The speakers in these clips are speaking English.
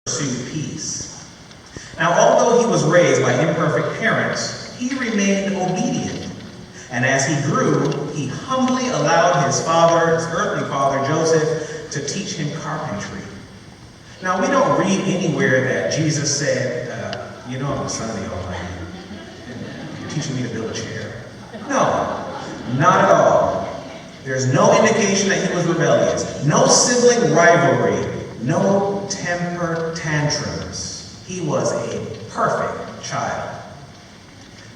pursue peace. Now, although he was raised by imperfect parents, he remained obedient. And as he grew, he humbly allowed his earthly father, Joseph, to teach him carpentry. Now, we don't read anywhere that Jesus said, I'm the Son of the Almighty. You're teaching me to build a chair. No, not at all. There's no indication that he was rebellious. No sibling rivalry. No temper tantrums. He was a perfect child.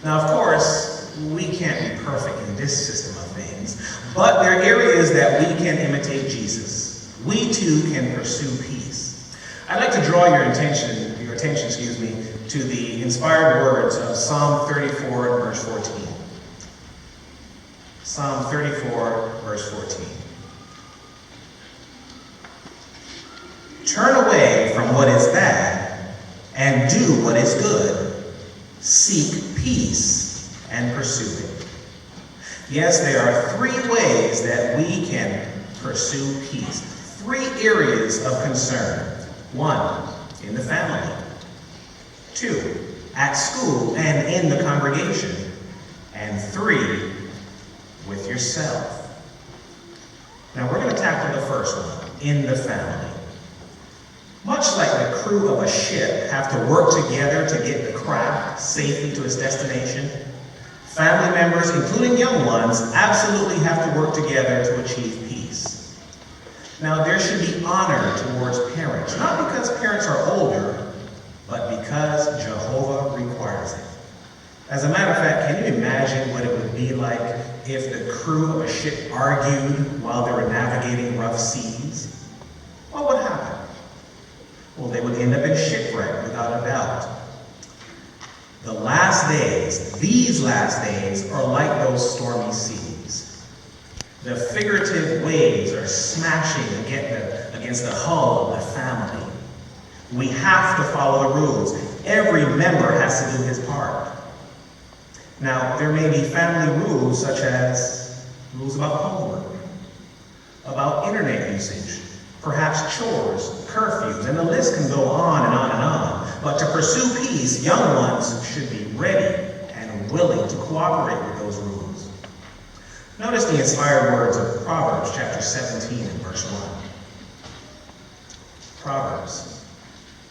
Now, of course, we can't be perfect in this system of things, but there are areas that we can imitate Jesus. We too can pursue peace. I'd like to draw your attention, to the inspired words of Psalm 34, verse 14. Psalm 34, verse 14. Turn away from what is bad and do what is good. Seek peace and pursue it. Yes, there are three ways that we can pursue peace. Three areas of concern. 1, in the family. 2, at school and in the congregation. And 3, with yourself. Now we're going to tackle the first one, in the family. Much like the crew of a ship have to work together to get the craft safely to its destination, family members, including young ones, absolutely have to work together to achieve peace. Now, there should be honor towards parents, not because parents are older, but because Jehovah requires it. As a matter of fact, can you imagine what it would be like if the crew of a ship argued while they were navigating rough seas? What would happen? Well, they would end up in shipwreck, without a doubt. These last days, are like those stormy seas. The figurative waves are smashing against the hull of the family. We have to follow the rules. Every member has to do his part. Now, there may be family rules such as rules about homework, about internet usage, perhaps chores, curfews, and the list can go on and on and on. But to pursue peace, young ones should be ready and willing to cooperate with those rules. Notice the inspired words of Proverbs chapter 17 and verse 1. Proverbs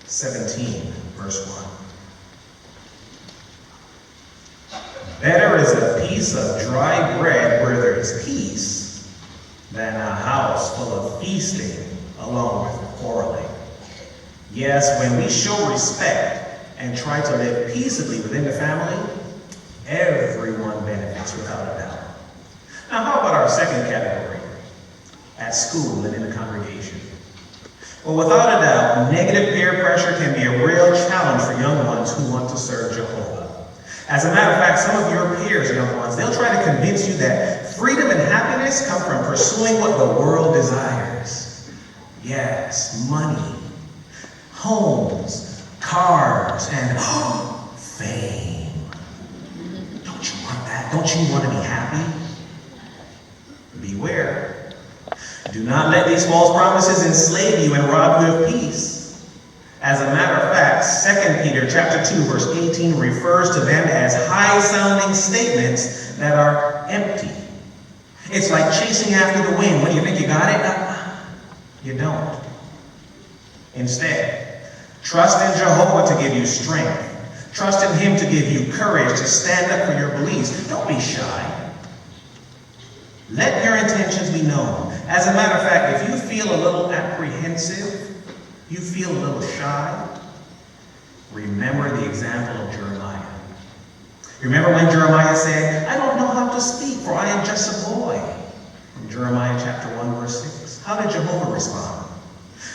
17, verse 1. Better is a piece of dry bread where there is peace than a house full of feasting along with quarreling. Yes, when we show respect and try to live peaceably within the family, everyone benefits without a doubt. Now, how about our second category? At school and in the congregation. Well, without a doubt, negative peer pressure can be a real challenge for young ones who want to serve Jehovah. As a matter of fact, some of your peers, young ones, they'll try to convince you that freedom and happiness come from pursuing what the world desires. Yes, money, homes, cars, and fame. Don't you want that? Don't you want to be happy? Beware. Do not let these false promises enslave you and rob you of peace. As a matter of fact, 2 Peter chapter 2, verse 18 refers to them as high-sounding statements that are empty. It's like chasing after the wind. When you think you got it, you don't. Instead, trust in Jehovah to give you strength. Trust in Him to give you courage to stand up for your beliefs. Don't be shy. Let your intentions be known. As a matter of fact, if you feel a little apprehensive, you feel a little shy, remember the example of Jeremiah. Remember when Jeremiah said, I don't know how to speak, for I am just a boy. From Jeremiah chapter 1, verse 6. How did Jehovah respond?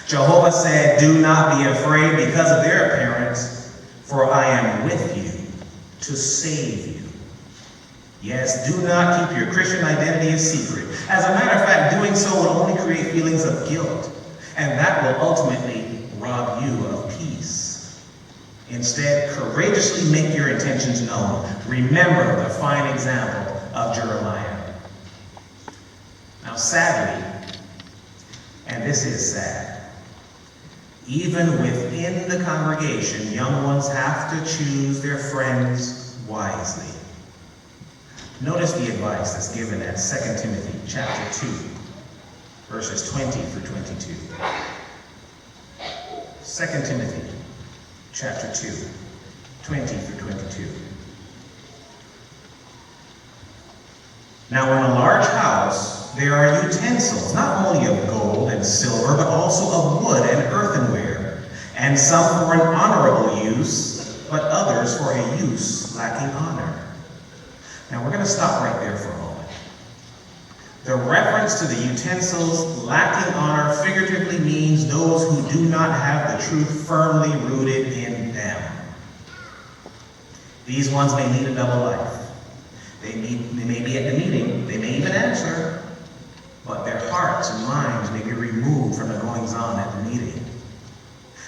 Jehovah said, do not be afraid because of their appearance, for I am with you to save you. Yes, do not keep your Christian identity a secret. As a matter of fact, doing so will only create feelings of guilt, and that will ultimately rob you of peace. Instead, courageously make your intentions known. Remember the fine example of Jeremiah. Now, sadly, and this is sad, Even within the congregation, young ones have to choose their friends wisely. Notice the advice that's given at 2 Timothy chapter 2, verses 20 through 22. 2 Timothy chapter 2, 20 through 22. Now in a large house there are utensils, not only of gold and silver, but also of wood and earthenware, and some for an honorable use, but others for a use lacking honor. Now we're going to stop right there for a moment. The reference to the utensils lacking honor figuratively means those who do not have the truth firmly rooted in them. These ones may lead a double life. They may be at the meeting, they may even answer, but their hearts and minds may be removed from the goings-on at the meeting.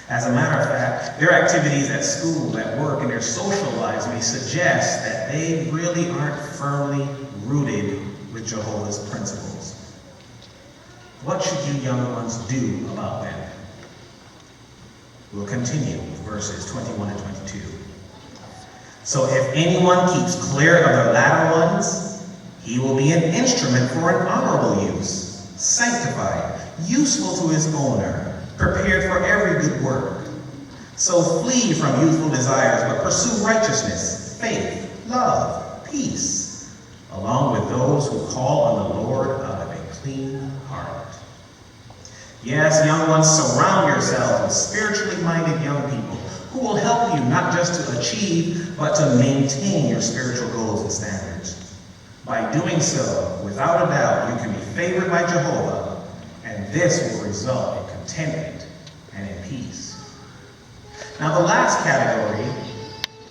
As a matter of fact, their activities at school, at work, and their social lives may suggest that they really aren't firmly rooted with Jehovah's principles. What should you young ones do about them? We'll continue with verses 21 and 22. So if anyone keeps clear of the latter ones, he will be an instrument for an honorable use, sanctified, useful to his owner, prepared for every good work. So flee from youthful desires, but pursue righteousness, faith, love, peace, along with those who call on the Lord out of a clean heart. Yes, young ones, surround yourselves with spiritually minded young people who will help you not just to achieve, but to maintain your spiritual goals and standards. By doing so, without a doubt, you can be favored by Jehovah, and this will result in contentment and in peace. Now, the last category,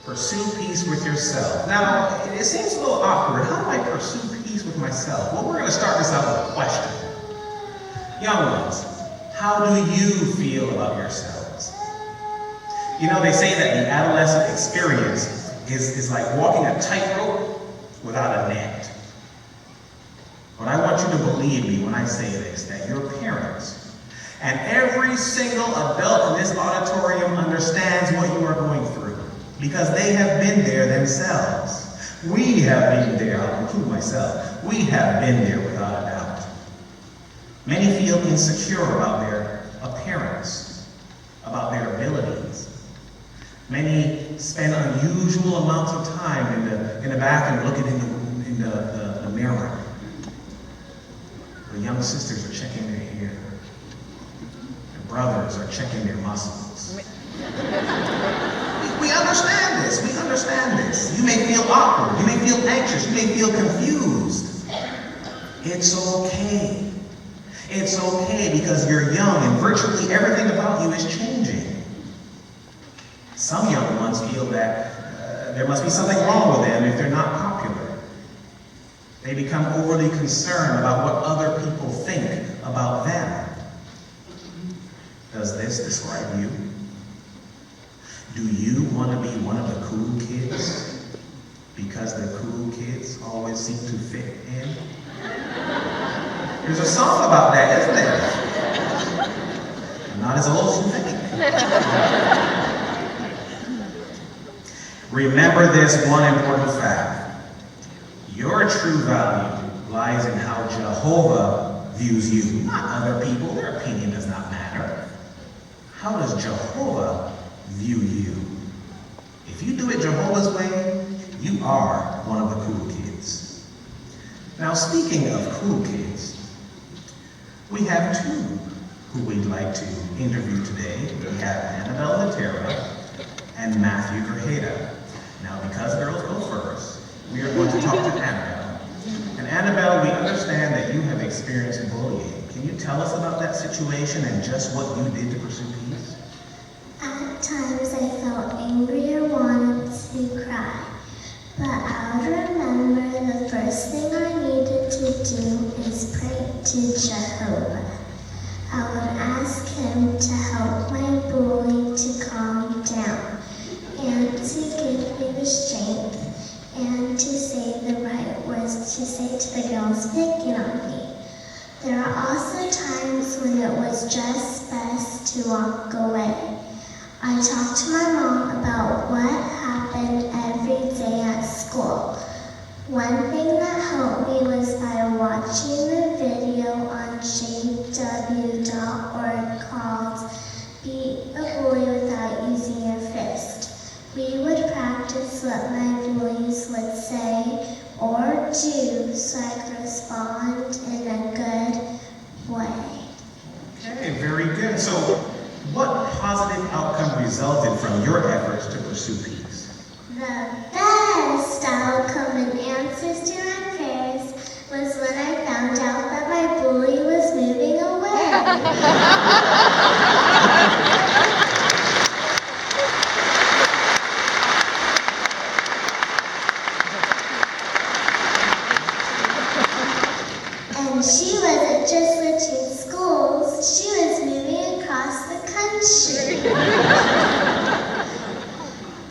pursue peace with yourself. Now, it seems a little awkward. How do I pursue peace with myself? Well, we're going to start this out with a question. Young ones, how do you feel about yourselves? You know, they say that the adolescent experience is like walking a tightrope without a net. But I want you to believe me when I say this, that your parents and every single adult in this auditorium understands what you are going through, because they have been there themselves. We have been there, I'll include myself. We have been there without a doubt. Many feel insecure about their appearance, about their abilities. Many spend unusual amounts of time in the back and looking in the mirror. The young sisters are checking their hair. The brothers are checking their muscles. We understand this. We understand this. You may feel awkward. You may feel anxious. You may feel confused. It's okay. It's okay, because you're young and virtually everything about you is changing. Some young ones feel that there must be something wrong with them if they're not popular. They become overly concerned about what other people think about them. Does this describe you? Do you want to be one of the cool kids? Because the cool kids always seem to fit in? There's a song about that, isn't there? I'm not as old as you think. Remember this one important fact. Your true value lies in how Jehovah views you, not other people. Their opinion does not matter. How does Jehovah view you? If you do it Jehovah's way, you are one of the cool kids. Now, speaking of cool kids, we have two who we'd like to interview today. We have Annabelle Latera and Matthew Grajeda. Now, because girls go first, we are going to talk to Annabelle. And Annabelle, we understand that you have experienced bullying. Can you tell us about that situation and just what you did to pursue peace? At times I felt angry or wanted to cry, but I would remember the first thing I needed to do is pray to Jehovah. I would ask him to help my bully to calm down and to give me the strength and to say the right words to say to the girls picking on me. There are also times when it was just best to walk away. I talked to my mom about what happened every day at school. One thing that helped me was by watching the video on jw.org called Beat a Bully Without Using Your Fist. We would practice what my bullies would say or do so I could respond in a good way. Okay, very good. So, what positive outcome resulted from your efforts to pursue peace? The best outcome and answers to my prayers was when I found out that my bully was moving away. And she wasn't just switching schools, she was moving across the country.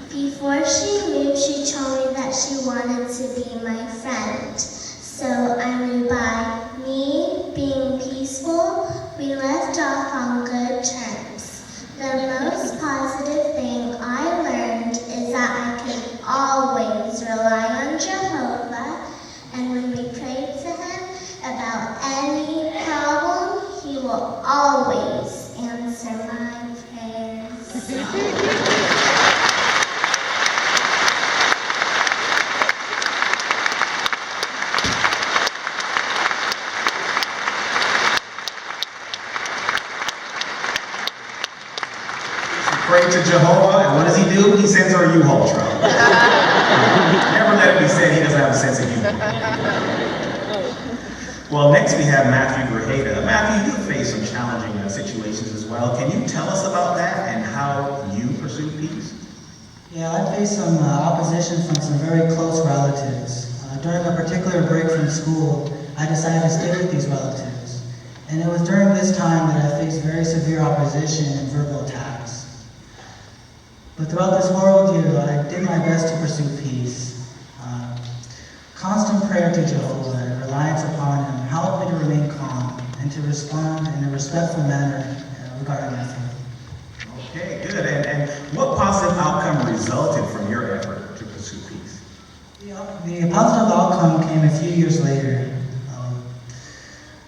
Before she moved, she told me that she wanted to be my friend. So I knew by me being peaceful, we left off on good terms. The most positive thing I learned is that I can always rely on Jehovah, and when we prayed to him about any problem, he will always answer my prayers. Pray to Jehovah, and what does he do? He sends her a U-Haul truck. Never let it be said he doesn't have a sense of humor. Well, next we have Matthew Grajeda. Matthew, you face some challenging situations as well. Can you tell us about that and how you pursue peace? Yeah, I faced some opposition from some very close relatives. During a particular break from school, I decided to stay with these relatives. And it was during this time that I faced very severe opposition and verbal attacks. But throughout this worldview, I did my best to pursue peace. Constant prayer to Jehovah and reliance upon him helped me to remain calm and to respond in a respectful manner regarding my faith. Okay, good. And what positive outcome resulted from your effort to pursue peace? The positive outcome came a few years later.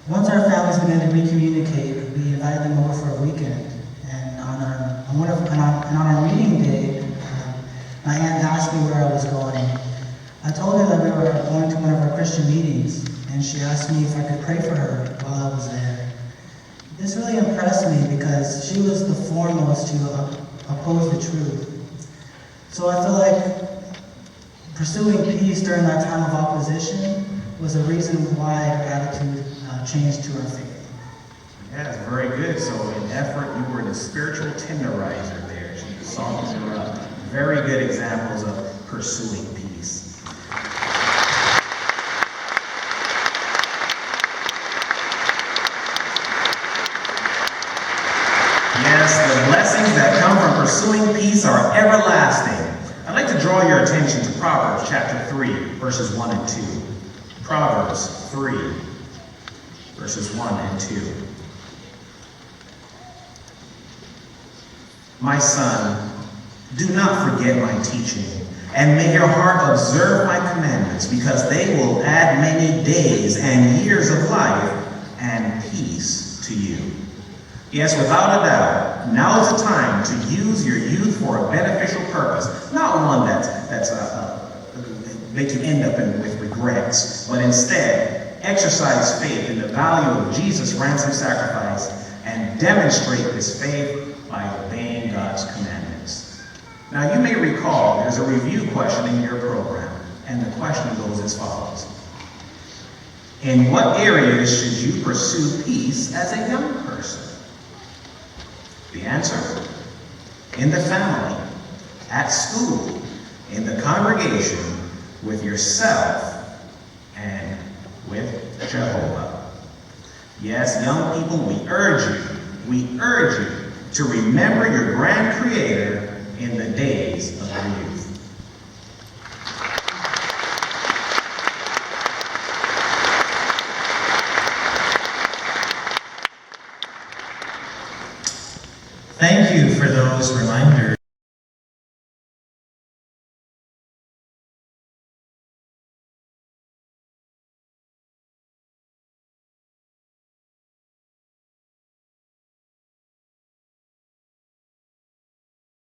Once our families began to recommunicate, we invited them over for a weekend. And on our meeting day, my aunt asked me where I was going. I told her that we were going to one of our Christian meetings, and she asked me if I could pray for her while I was there. This really impressed me because she was the foremost to oppose the truth. So I feel like pursuing peace during that time of opposition was a reason why her attitude changed to her faith. Yeah, that's very good. So in effort, you were the spiritual tenderizer there. She softened her up. Very good examples of pursuing peace. Yes, the blessings that come from pursuing peace are everlasting. I'd like to draw your attention to Proverbs chapter 3, verses 1 and 2. Proverbs 3, verses 1 and 2. My son, do not forget my teaching, and may your heart observe my commandments, because they will add many days and years of life and peace to you. Yes, without a doubt, now is the time to use your youth for a beneficial purpose, not one that's make you end up with regrets, but instead exercise faith in the value of Jesus' ransom sacrifice and demonstrate this faith by obeying God's commandments. Now, you may recall there's a review question in your program, and the question goes as follows. In what areas should you pursue peace as a young person? The answer: in the family, at school, in the congregation, with yourself, and with Jehovah. Yes, young people, we urge you to remember your grand Creator in the days of your youth. Thank you for those reminders.